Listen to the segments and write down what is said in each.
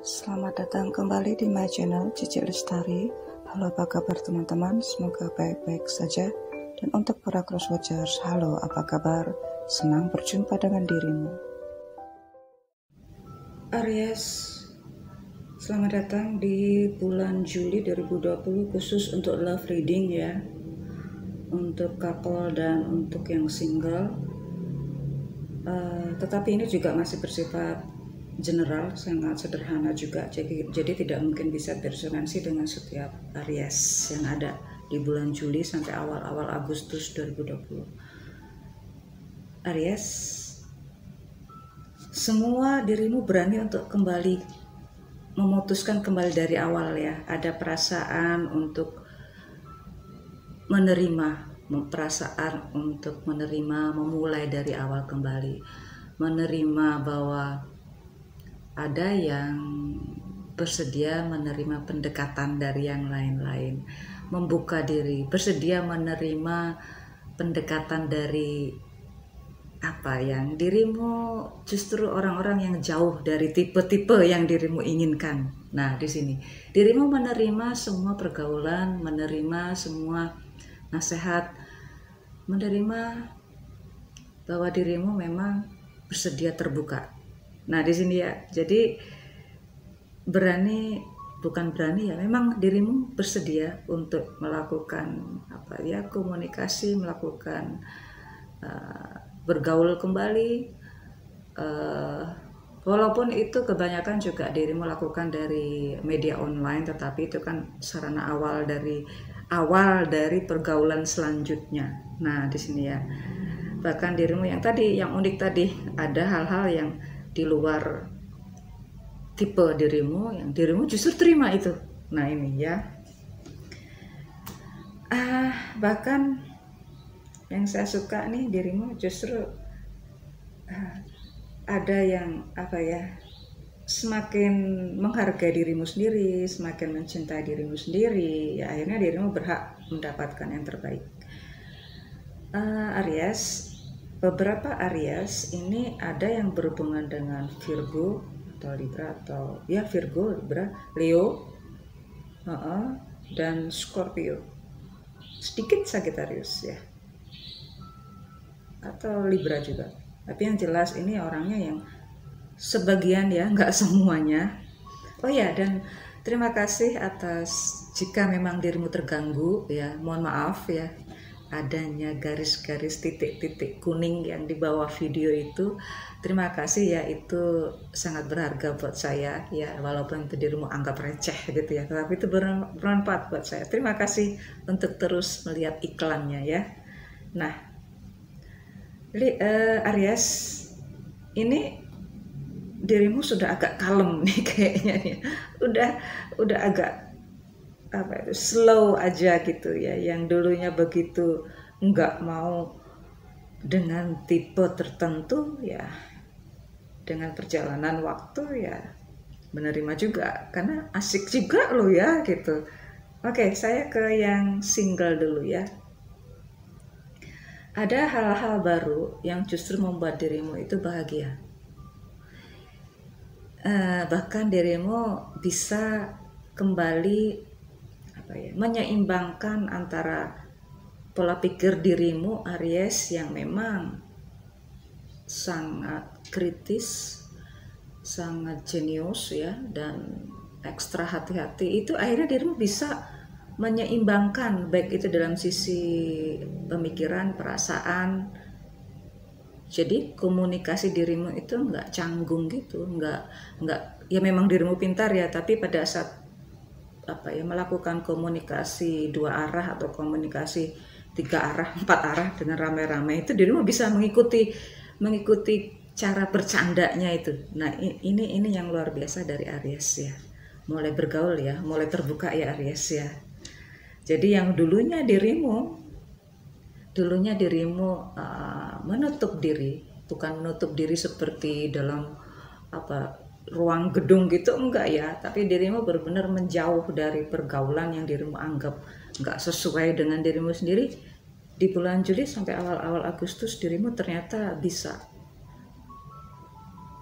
Selamat datang kembali di my channel Cici Lestari. Halo, apa kabar teman-teman? Semoga baik-baik saja. Dan untuk para crosswatchers, halo, apa kabar? Senang berjumpa dengan dirimu. Aries, selamat datang di bulan Juli 2020 khusus untuk love reading ya. Untuk couple dan untuk yang single. Tetapi ini juga masih bersifat general, sangat sederhana juga, jadi tidak mungkin bisa beresonansi dengan setiap Aries yang ada di bulan Juli sampai awal-awal Agustus 2020. Aries, semua dirimu berani untuk kembali memutuskan kembali dari awal ya. Ada perasaan untuk menerima, perasaan untuk menerima, memulai dari awal kembali, menerima bahwa ada yang bersedia menerima pendekatan dari yang lain-lain, membuka diri, bersedia menerima pendekatan dari apa yang dirimu, justru orang-orang yang jauh dari tipe-tipe yang dirimu inginkan. Nah, di sini dirimu menerima semua pergaulan, menerima semua nasihat, menerima bahwa dirimu memang bersedia terbuka. Nah, di sini ya, jadi berani, bukan berani ya, memang dirimu bersedia untuk melakukan apa ya, komunikasi, melakukan bergaul kembali, walaupun itu kebanyakan juga dirimu lakukan dari media online, tetapi itu kan sarana awal dari pergaulan selanjutnya. Nah, di sini ya, bahkan dirimu yang tadi, yang unik tadi, ada hal-hal yang di luar tipe dirimu, yang dirimu justru terima itu. Nah, ini ya, bahkan yang saya suka nih, dirimu justru ada yang apa ya, semakin menghargai dirimu sendiri, semakin mencintai dirimu sendiri ya, akhirnya dirimu berhak mendapatkan yang terbaik. Aries, beberapa Aries ini ada yang berhubungan dengan Virgo atau Libra, atau ya Virgo, Libra, Leo, dan Scorpio, sedikit Sagittarius ya, atau Libra juga. Tapi yang jelas ini orangnya yang sebagian ya, nggak semuanya. Oh ya, dan terima kasih atas jika memang dirimu terganggu ya, mohon maaf ya, adanya garis-garis titik-titik kuning yang di bawah video itu. Terima kasih ya, itu sangat berharga buat saya ya, walaupun itu dirimu anggap receh gitu ya, tapi itu bermanfaat buat saya. Terima kasih untuk terus melihat iklannya ya. Nah, Aries, ini dirimu sudah agak kalem nih kayaknya nih. Udah agak apa itu, slow aja gitu ya, yang dulunya begitu nggak mau dengan tipe tertentu ya, dengan perjalanan waktu ya menerima juga, karena asik juga loh ya gitu. Oke, saya ke yang single dulu ya. Ada hal-hal baru yang justru membuat dirimu itu bahagia, bahkan dirimu bisa kembali menyeimbangkan antara pola pikir dirimu Aries yang memang sangat kritis, sangat jenius ya, dan ekstra hati-hati, itu akhirnya dirimu bisa menyeimbangkan, baik itu dalam sisi pemikiran, perasaan. Jadi komunikasi dirimu itu nggak canggung gitu, nggak ya, memang dirimu pintar ya, tapi pada saat melakukan komunikasi 2 arah atau komunikasi 3 arah, 4 arah dengan ramai-ramai, itu dirimu bisa mengikuti cara bercandanya itu. Nah, ini yang luar biasa dari Aries ya. Mulai bergaul ya, mulai terbuka ya Aries ya. Jadi yang dulunya dirimu menutup diri, bukan menutup diri seperti dalam ruang gedung gitu, enggak ya, tapi dirimu benar-benar menjauh dari pergaulan yang dirimu anggap enggak sesuai dengan dirimu sendiri. Di bulan Juli sampai awal-awal Agustus dirimu ternyata bisa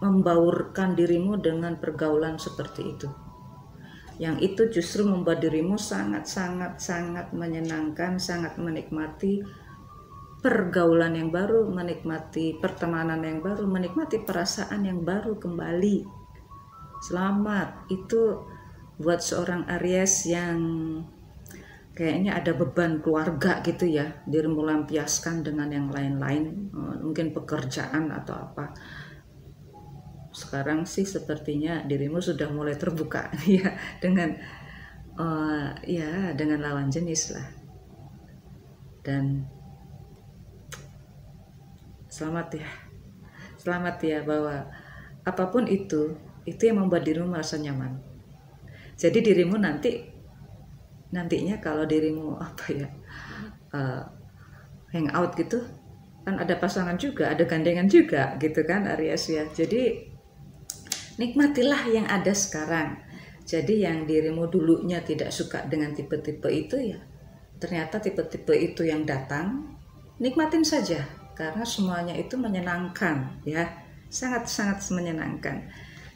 membaurkan dirimu dengan pergaulan seperti itu. Yang itu justru membuat dirimu sangat menyenangkan, sangat menikmati pergaulan yang baru, menikmati pertemanan yang baru, menikmati perasaan yang baru kembali. Selamat, itu buat seorang Aries yang kayaknya ada beban keluarga gitu ya, dirimu lampiaskan dengan yang lain-lain, mungkin pekerjaan atau apa. Sekarang sih sepertinya dirimu sudah mulai terbuka ya dengan ya dengan lawan jenis lah. Dan selamat ya bahwa apapun itu yang membuat dirimu merasa nyaman. Jadi dirimu nantinya kalau dirimu hangout gitu kan ada pasangan juga, ada gandengan juga gitu kan Aries ya. Jadi nikmatilah yang ada sekarang. Jadi yang dirimu dulunya tidak suka dengan tipe-tipe itu ya, ternyata tipe-tipe itu yang datang, nikmatin saja karena semuanya itu menyenangkan ya, sangat menyenangkan.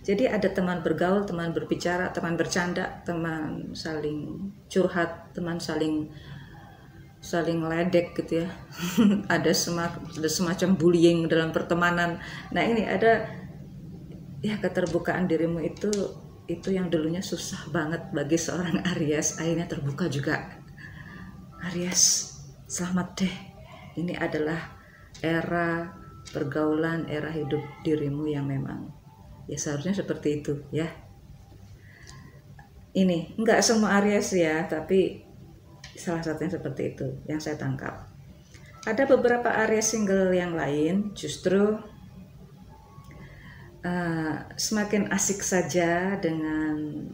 Jadi ada teman bergaul, teman berbicara, teman bercanda, teman saling curhat, teman saling ledek gitu ya. Ada semacam bullying dalam pertemanan. Nah ini ada ya keterbukaan dirimu itu yang dulunya susah banget bagi seorang Aries, akhirnya terbuka juga. Aries, selamat deh. Ini adalah era pergaulan, era hidup dirimu yang memang ya seharusnya seperti itu ya. Ini enggak semua Aries ya, tapi salah satunya seperti itu yang saya tangkap. Ada beberapa Aries single yang lain justru semakin asik saja dengan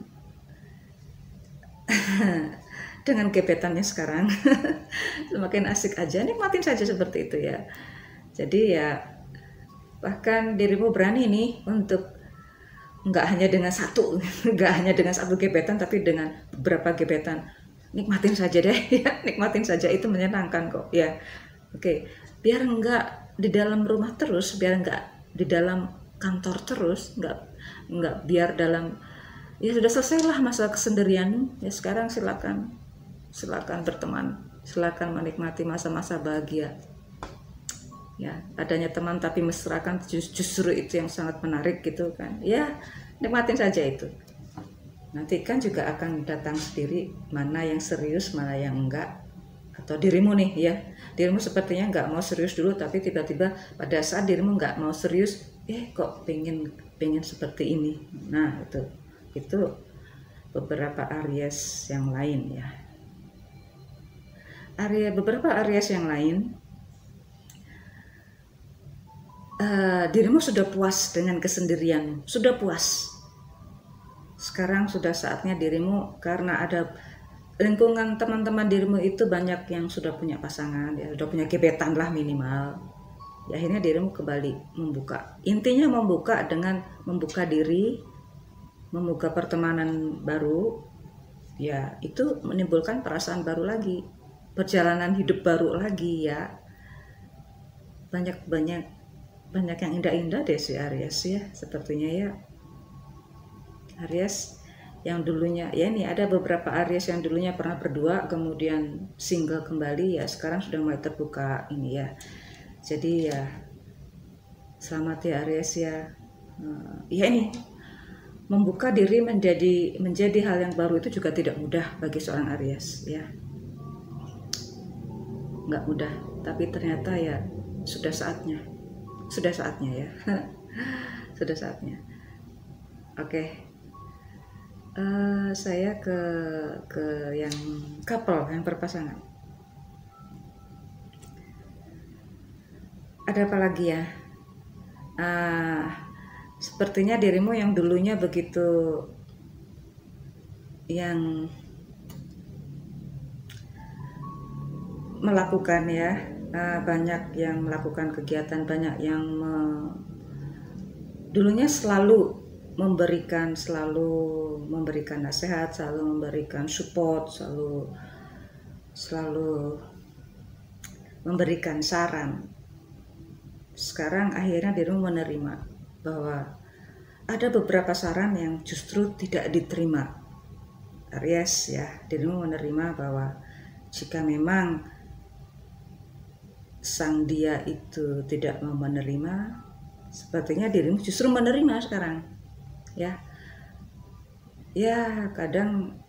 dengan gebetannya sekarang. Semakin asik aja, nikmatin saja seperti itu ya. Jadi ya bahkan dirimu berani nih untuk nggak hanya dengan satu gebetan, tapi dengan beberapa gebetan. Nikmatin saja deh ya, nikmatin saja, itu menyenangkan kok ya. Oke, biar nggak di dalam rumah terus, biar nggak di dalam kantor terus, nggak biar dalam, ya sudah selesailah masa kesendirian ya, sekarang silakan berteman, silakan menikmati masa-masa bahagia ya. Adanya teman tapi mesra kan justru itu yang sangat menarik gitu kan ya. Nikmatin saja itu, nanti kan juga akan datang sendiri mana yang serius mana yang enggak. Atau dirimu nih ya, dirimu sepertinya nggak mau serius dulu, tapi tiba-tiba pada saat dirimu nggak mau serius, kok pengen seperti ini. Nah itu beberapa Aries yang lain ya. Beberapa Aries yang lain, dirimu sudah puas dengan kesendirian, sudah puas. Sekarang sudah saatnya dirimu, karena ada lingkungan teman-teman dirimu itu banyak yang sudah punya pasangan ya, sudah punya gebetan lah minimal ya, akhirnya dirimu kembali membuka. Intinya membuka dengan membuka diri, membuka pertemanan baru ya, itu menimbulkan perasaan baru lagi, perjalanan hidup baru lagi ya. Banyak yang indah-indah deh si Aries ya, sepertinya ya. Aries yang dulunya ya, ini ada beberapa Aries yang dulunya pernah berdua kemudian single kembali ya, sekarang sudah mulai terbuka ini ya. Jadi ya selamat ya Aries ya. Ya ini membuka diri menjadi hal yang baru itu juga tidak mudah bagi seorang Aries ya, nggak mudah, tapi ternyata ya sudah saatnya ya. Sudah saatnya. Oke. Saya ke yang couple, yang berpasangan. Ada apa lagi ya? Sepertinya dirimu yang dulunya begitu yang melakukan ya, banyak yang melakukan kegiatan, banyak yang dulunya selalu memberikan nasihat, selalu memberikan support, selalu memberikan saran. Sekarang akhirnya dirimu menerima bahwa ada beberapa saran yang justru tidak diterima. Aries ya, dirimu menerima bahwa jika memang sang dia itu tidak mau menerima, sepertinya dirimu justru menerima sekarang. Ya, ya kadang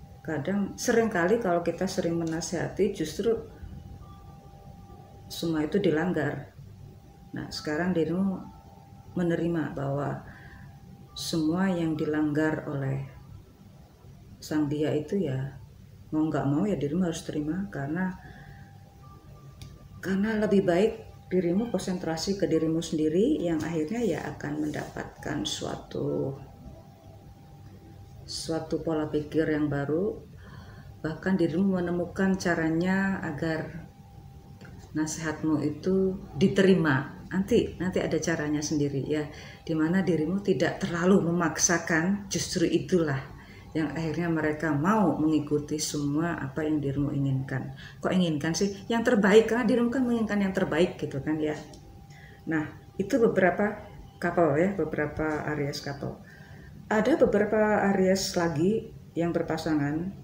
seringkali kalau kita sering menasihati justru semua itu dilanggar. Nah, sekarang dirimu menerima bahwa semua yang dilanggar oleh sang dia itu ya mau nggak mau ya dirimu harus terima, karena lebih baik dirimu konsentrasi ke dirimu sendiri yang akhirnya ya akan mendapatkan suatu pola pikir yang baru, bahkan dirimu menemukan caranya agar nasihatmu itu diterima. Nanti ada caranya sendiri ya, dimana dirimu tidak terlalu memaksakan. Justru itulah yang akhirnya mereka mau mengikuti semua apa yang dirimu inginkan. Kok inginkan sih? Yang terbaik, karena dirimu kan menginginkan yang terbaik gitu kan ya. Nah, itu beberapa couple ya, beberapa Aries couple. Ada beberapa Aries lagi yang berpasangan.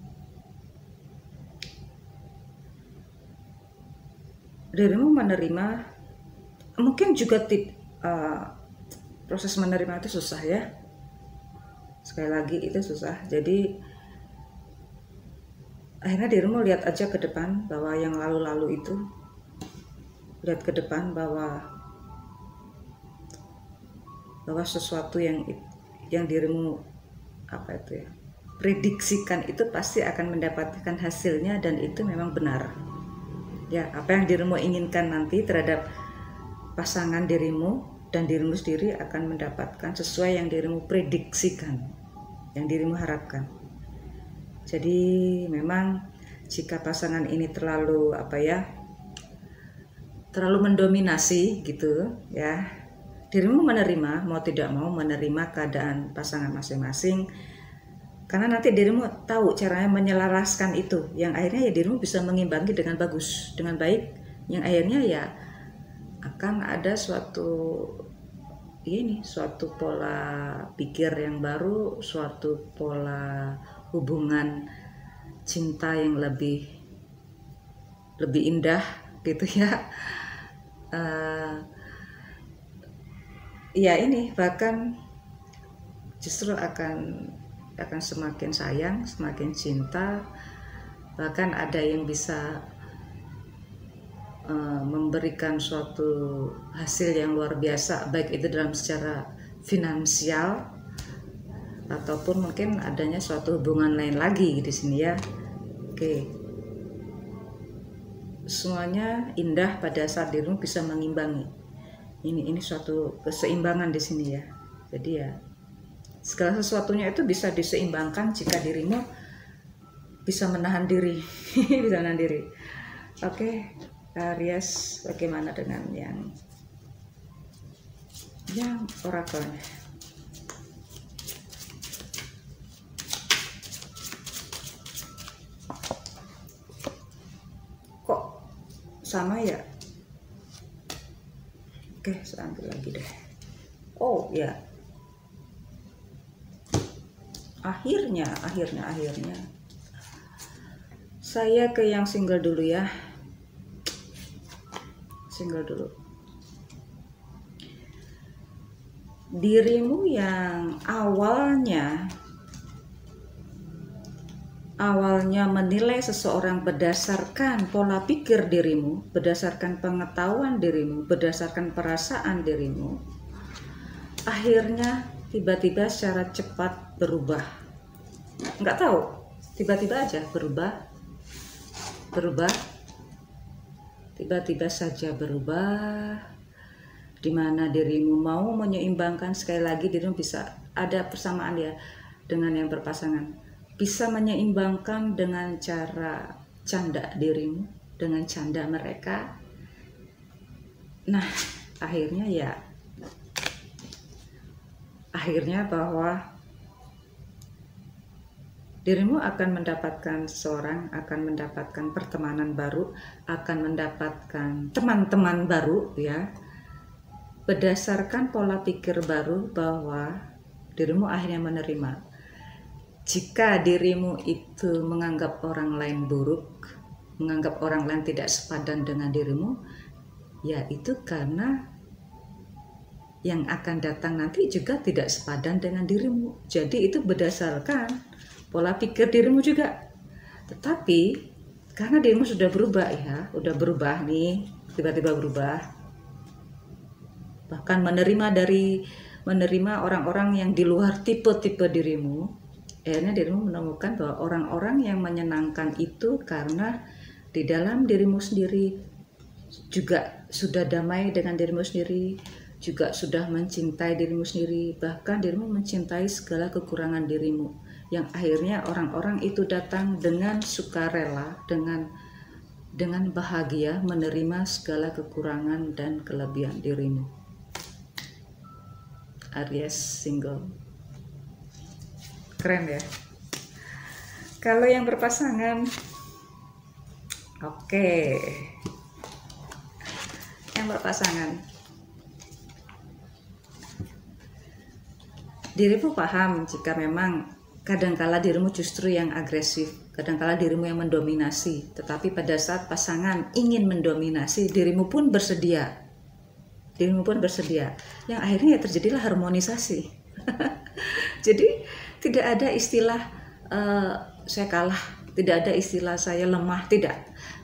Dirimu menerima, mungkin juga proses menerima itu susah ya. Sekali lagi itu susah. Jadi akhirnya dirimu lihat aja ke depan, bahwa yang lalu-lalu itu, lihat ke depan bahwa sesuatu yang dirimu prediksikan itu pasti akan mendapatkan hasilnya, dan itu memang benar. Ya, apa yang dirimu inginkan nanti terhadap pasangan dirimu dan dirimu sendiri akan mendapatkan sesuai yang dirimu prediksikan, yang dirimu harapkan. Jadi memang jika pasangan ini terlalu mendominasi gitu ya, dirimu menerima, mau tidak mau menerima keadaan pasangan masing-masing, karena nanti dirimu tahu caranya menyelaraskan itu, yang akhirnya ya dirimu bisa mengimbangi dengan bagus, dengan baik, yang akhirnya ya akan ada suatu pola pikir yang baru, suatu pola hubungan cinta yang lebih indah gitu ya. Ya ini bahkan justru akan semakin sayang, semakin cinta, bahkan ada yang bisa memberikan suatu hasil yang luar biasa, baik itu dalam secara finansial ataupun mungkin adanya suatu hubungan lain lagi di sini ya. Oke, semuanya indah pada saat dirimu bisa mengimbangi. Ini suatu keseimbangan di sini ya. Jadi ya segala sesuatunya itu bisa diseimbangkan jika dirimu bisa menahan diri. Bisa menahan diri. Oke, Aries, bagaimana dengan yang orakelnya? Kok sama ya? Oke, saya ambil lagi deh. Oh ya, akhirnya saya ke yang single dulu ya. Single dulu. Dirimu yang awalnya menilai seseorang berdasarkan pola pikir dirimu, berdasarkan pengetahuan dirimu, berdasarkan perasaan dirimu, akhirnya tiba-tiba secara cepat berubah. Nggak tahu, tiba-tiba aja berubah, tiba-tiba saja berubah, dimana dirimu mau menyeimbangkan. Sekali lagi dirimu bisa ada persamaan ya dengan yang berpasangan, bisa menyeimbangkan dengan cara canda dirimu dengan canda mereka. Nah, akhirnya bahwa dirimu akan mendapatkan seseorang, akan mendapatkan pertemanan baru, akan mendapatkan teman-teman baru ya, berdasarkan pola pikir baru bahwa Dirimu akhirnya menerima. Jika dirimu itu menganggap orang lain buruk, menganggap orang lain tidak sepadan dengan dirimu, ya itu karena yang akan datang nanti juga tidak sepadan dengan dirimu. Jadi itu berdasarkan pola pikir dirimu juga. Tetapi karena dirimu sudah berubah ya, udah berubah nih, tiba-tiba berubah. Bahkan menerima orang-orang yang di luar tipe-tipe dirimu. Akhirnya dirimu menemukan bahwa orang-orang yang menyenangkan itu karena di dalam dirimu sendiri juga sudah damai dengan dirimu sendiri, juga sudah mencintai dirimu sendiri, bahkan dirimu mencintai segala kekurangan dirimu, yang akhirnya orang-orang itu datang dengan sukarela, dengan bahagia menerima segala kekurangan dan kelebihan dirimu. Aries single. Keren ya. Kalau yang berpasangan, oke. Yang berpasangan, dirimu paham jika memang kadangkala dirimu justru yang agresif, kadangkala dirimu yang mendominasi, tetapi pada saat pasangan ingin mendominasi, dirimu pun bersedia. Yang akhirnya ya terjadilah harmonisasi. Jadi tidak ada istilah saya kalah, tidak ada istilah saya lemah, tidak.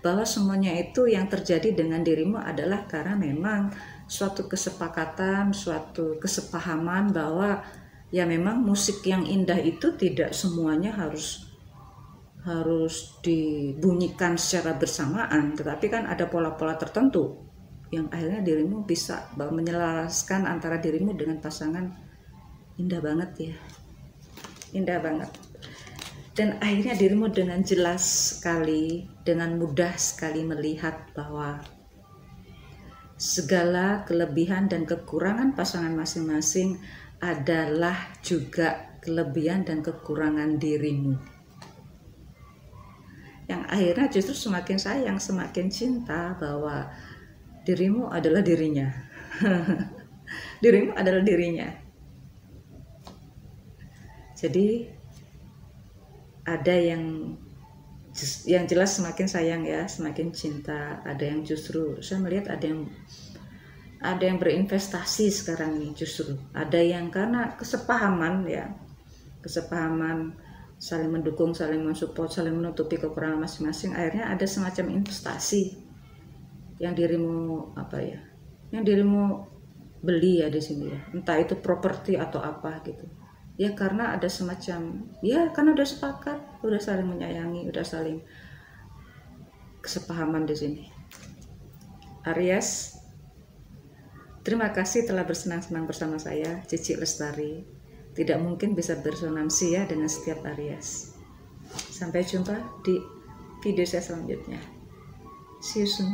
Bahwa semuanya itu yang terjadi dengan dirimu adalah karena memang suatu kesepakatan, suatu kesepahaman bahwa ya memang musik yang indah itu tidak semuanya harus dibunyikan secara bersamaan, tetapi kan ada pola-pola tertentu yang akhirnya dirimu bisa menyelaraskan antara dirimu dengan pasangan. Indah banget ya, indah banget. Dan akhirnya dirimu dengan jelas sekali, dengan mudah sekali melihat bahwa segala kelebihan dan kekurangan pasangan masing-masing adalah juga kelebihan dan kekurangan dirimu. Yang akhirnya justru semakin sayang, semakin cinta bahwa dirimu adalah dirinya. Dirimu adalah dirinya. Jadi ada yang jelas semakin sayang ya, semakin cinta. Ada yang justru saya melihat ada yang berinvestasi sekarang nih, justru ada yang karena kesepahaman ya, kesepahaman saling mendukung, saling mensupport, saling menutupi kekurangan masing-masing. Akhirnya ada semacam investasi yang dirimu yang dirimu beli ya di sini ya, entah itu properti atau apa gitu. Ya karena ada semacam, ya karena udah sepakat, udah saling menyayangi, udah saling kesepahaman di sini. Aries, terima kasih telah bersenang-senang bersama saya, Cici Lestari. Tidak mungkin bisa beresonansi ya dengan setiap Aries. Sampai jumpa di video saya selanjutnya. See you soon.